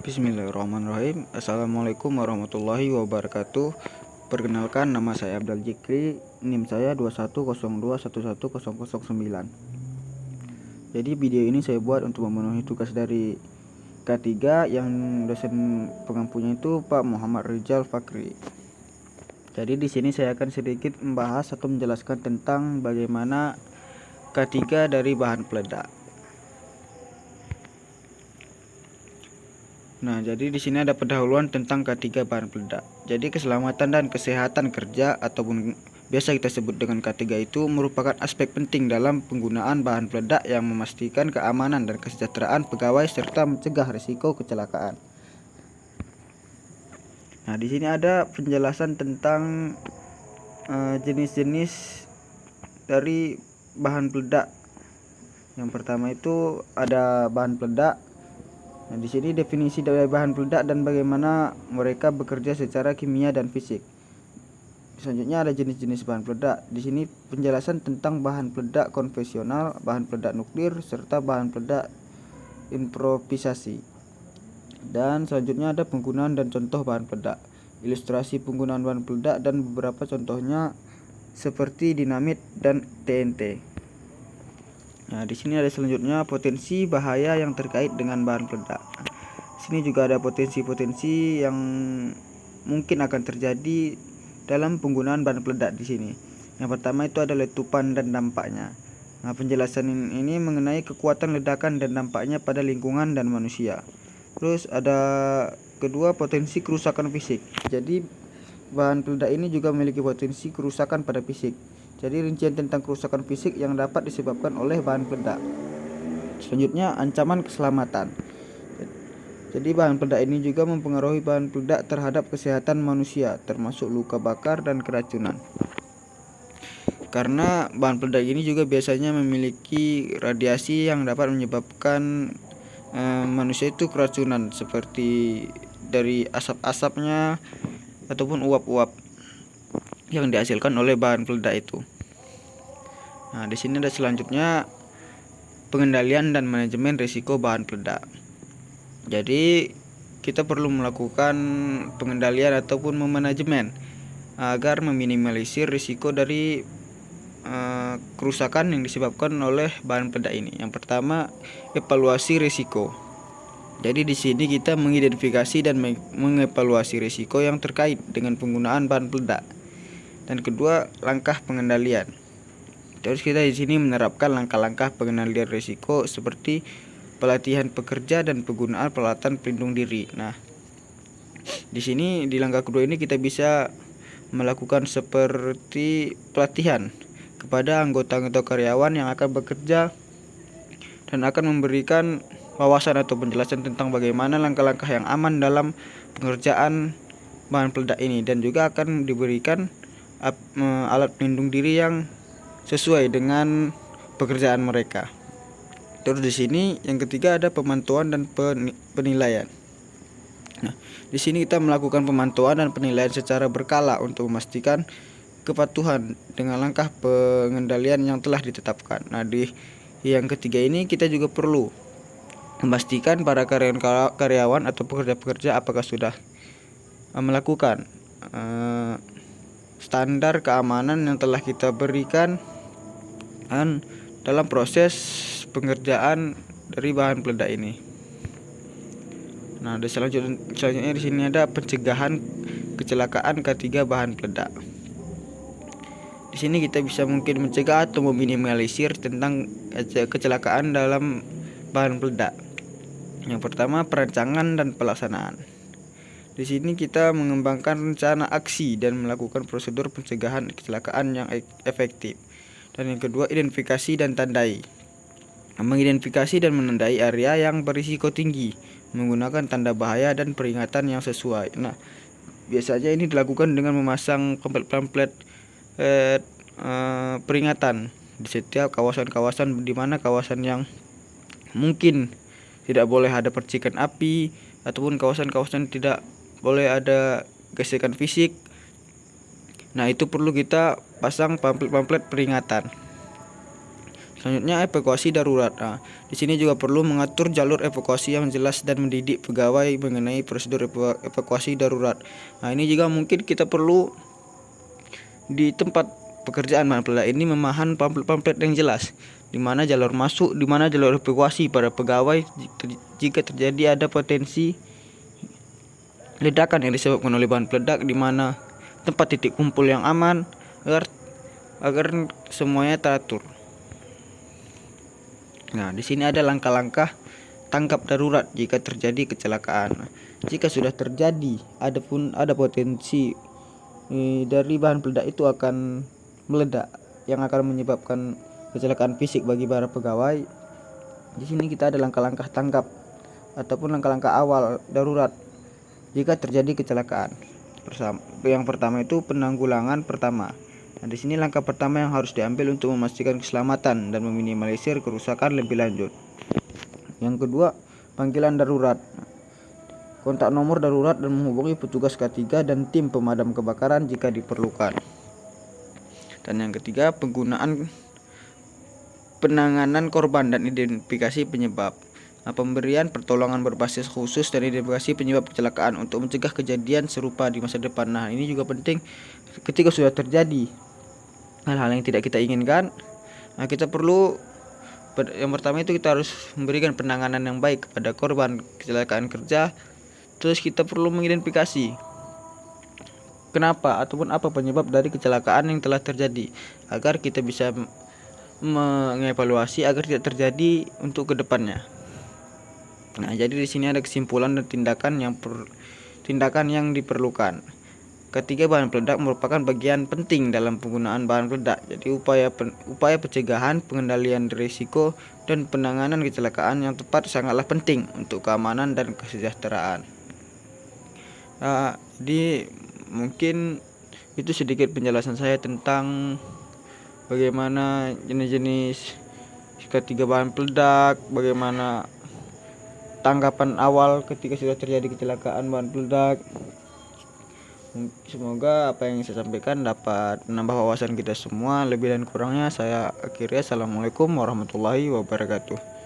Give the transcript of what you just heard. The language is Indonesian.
Bismillahirrahmanirrahim. Assalamualaikum warahmatullahi wabarakatuh. Perkenalkan, nama saya Abdul Jikri, NIM saya 2102111009. Jadi video ini saya buat untuk memenuhi tugas dari K3 yang dosen pengampunya itu Pak Muhammad Rizal Fakri. Jadi di sini saya akan sedikit membahas atau menjelaskan tentang bagaimana K3 dari bahan peledak. Nah, jadi di sini ada pendahuluan tentang K3 bahan peledak. Jadi keselamatan dan kesehatan kerja ataupun biasa kita sebut dengan K3 itu merupakan aspek penting dalam penggunaan bahan peledak yang memastikan keamanan dan kesejahteraan pegawai serta mencegah risiko kecelakaan. Nah, di sini ada penjelasan tentang jenis-jenis dari bahan peledak. Yang pertama itu ada bahan peledak. Nah, di sini definisi dari bahan peledak dan bagaimana mereka bekerja secara kimia dan fisik. Selanjutnya ada jenis-jenis bahan peledak. Di sini penjelasan tentang bahan peledak konvensional, bahan peledak nuklir, serta bahan peledak improvisasi. Dan selanjutnya ada penggunaan dan contoh bahan peledak, ilustrasi penggunaan bahan peledak dan beberapa contohnya seperti dinamit dan TNT. Nah, di sini ada selanjutnya potensi bahaya yang terkait dengan bahan peledak. Di sini juga ada potensi-potensi yang mungkin akan terjadi dalam penggunaan bahan peledak di sini. Yang pertama itu ada letupan dan dampaknya. Nah, penjelasan ini mengenai kekuatan ledakan dan dampaknya pada lingkungan dan manusia. Terus ada kedua, potensi kerusakan fisik. Jadi bahan peledak ini juga memiliki potensi kerusakan pada fisik. Jadi rincian tentang kerusakan fisik yang dapat disebabkan oleh bahan peledak. Selanjutnya ancaman keselamatan. Jadi bahan peledak ini juga mempengaruhi bahan peledak terhadap kesehatan manusia, termasuk luka bakar dan keracunan. Karena bahan peledak ini juga biasanya memiliki radiasi yang dapat menyebabkan manusia itu keracunan, seperti dari asap-asapnya ataupun uap-uap yang dihasilkan oleh bahan peledak itu. Nah, di sini ada selanjutnya pengendalian dan manajemen risiko bahan peledak. Jadi kita perlu melakukan pengendalian ataupun memanajemen agar meminimalisir risiko dari kerusakan yang disebabkan oleh bahan peledak ini. Yang pertama, evaluasi risiko. Jadi di sini kita mengidentifikasi dan mengevaluasi risiko yang terkait dengan penggunaan bahan peledak. Dan kedua, langkah pengendalian. Terus kita di sini menerapkan langkah-langkah pengendalian risiko seperti pelatihan pekerja dan penggunaan peralatan pelindung diri. Nah, di sini di langkah kedua ini kita bisa melakukan seperti pelatihan kepada anggota-anggota karyawan yang akan bekerja dan akan memberikan wawasan atau penjelasan tentang bagaimana langkah-langkah yang aman dalam pengerjaan bahan peledak ini, dan juga akan diberikan alat pelindung diri yang sesuai dengan pekerjaan mereka. Terus di sini yang ketiga ada pemantauan dan penilaian. Nah, di sini kita melakukan pemantauan dan penilaian secara berkala untuk memastikan kepatuhan dengan langkah pengendalian yang telah ditetapkan. Nah, di yang ketiga ini kita juga perlu memastikan para karyawan atau pekerja-pekerja apakah sudah melakukan standar keamanan yang telah kita berikan dalam proses pengerjaan dari bahan peledak ini. Nah, selanjutnya di sini ada pencegahan kecelakaan K3 bahan peledak. Di sini kita bisa mungkin mencegah atau meminimalisir tentang kecelakaan dalam bahan peledak. Yang pertama, perancangan dan pelaksanaan. Di sini kita mengembangkan rencana aksi dan melakukan prosedur pencegahan kecelakaan yang efektif. Dan yang kedua, identifikasi dan tandai. Mengidentifikasi dan menandai area yang berisiko tinggi menggunakan tanda bahaya dan peringatan yang sesuai. Nah, biasanya ini dilakukan dengan memasang pamflet peringatan di setiap kawasan-kawasan, di mana kawasan yang mungkin tidak boleh ada percikan api ataupun kawasan-kawasan tidak boleh ada gesekan fisik. Nah, itu perlu kita pasang pamflet peringatan. Selanjutnya evakuasi darurat. Nah, di sini juga perlu mengatur jalur evakuasi yang jelas dan mendidik pegawai mengenai prosedur evakuasi darurat. Nah, ini juga mungkin kita perlu di tempat pekerjaan bahan peledak ini memahami pamflet yang jelas, di mana jalur masuk, di mana jalur evakuasi para pegawai jika terjadi ada potensi ledakan yang disebabkan oleh bahan peledak, di mana tempat titik kumpul yang aman agar semuanya teratur. Nah, di sini ada langkah-langkah tanggap darurat jika terjadi kecelakaan. Jika sudah terjadi, ada potensi dari bahan peledak itu akan meledak yang akan menyebabkan kecelakaan fisik bagi para pegawai. Di sini kita ada langkah-langkah tanggap ataupun langkah-langkah awal darurat jika terjadi kecelakaan. Yang pertama itu penanggulangan pertama. Nah, di sini langkah pertama yang harus diambil untuk memastikan keselamatan dan meminimalisir kerusakan lebih lanjut. Yang kedua, panggilan darurat. Kontak nomor darurat dan menghubungi petugas K3 dan tim pemadam kebakaran jika diperlukan. Dan yang ketiga, penanganan korban dan identifikasi penyebab. Nah, pemberian pertolongan berbasis khusus dan identifikasi penyebab kecelakaan untuk mencegah kejadian serupa di masa depan. Nah, ini juga penting ketika sudah terjadi hal-hal yang tidak kita inginkan. Nah, kita perlu, yang pertama itu kita harus memberikan penanganan yang baik kepada korban kecelakaan kerja. Terus kita perlu mengidentifikasi kenapa ataupun apa penyebab dari kecelakaan yang telah terjadi, agar kita bisa mengevaluasi agar tidak terjadi untuk kedepannya. Nah, jadi di sini ada kesimpulan dan tindakan yang diperlukan. Ketiga, bahan peledak merupakan bagian penting dalam penggunaan bahan peledak. Jadi upaya pencegahan, pengendalian risiko, dan penanganan kecelakaan yang tepat sangatlah penting untuk keamanan dan kesejahteraan. Jadi mungkin itu sedikit penjelasan saya tentang bagaimana jenis-jenis ketiga bahan peledak, bagaimana tanggapan awal ketika sudah terjadi kecelakaan bahan peledak. Semoga apa yang saya sampaikan dapat menambah wawasan kita semua. Lebih dan kurangnya saya akhiri. Assalamualaikum warahmatullahi wabarakatuh.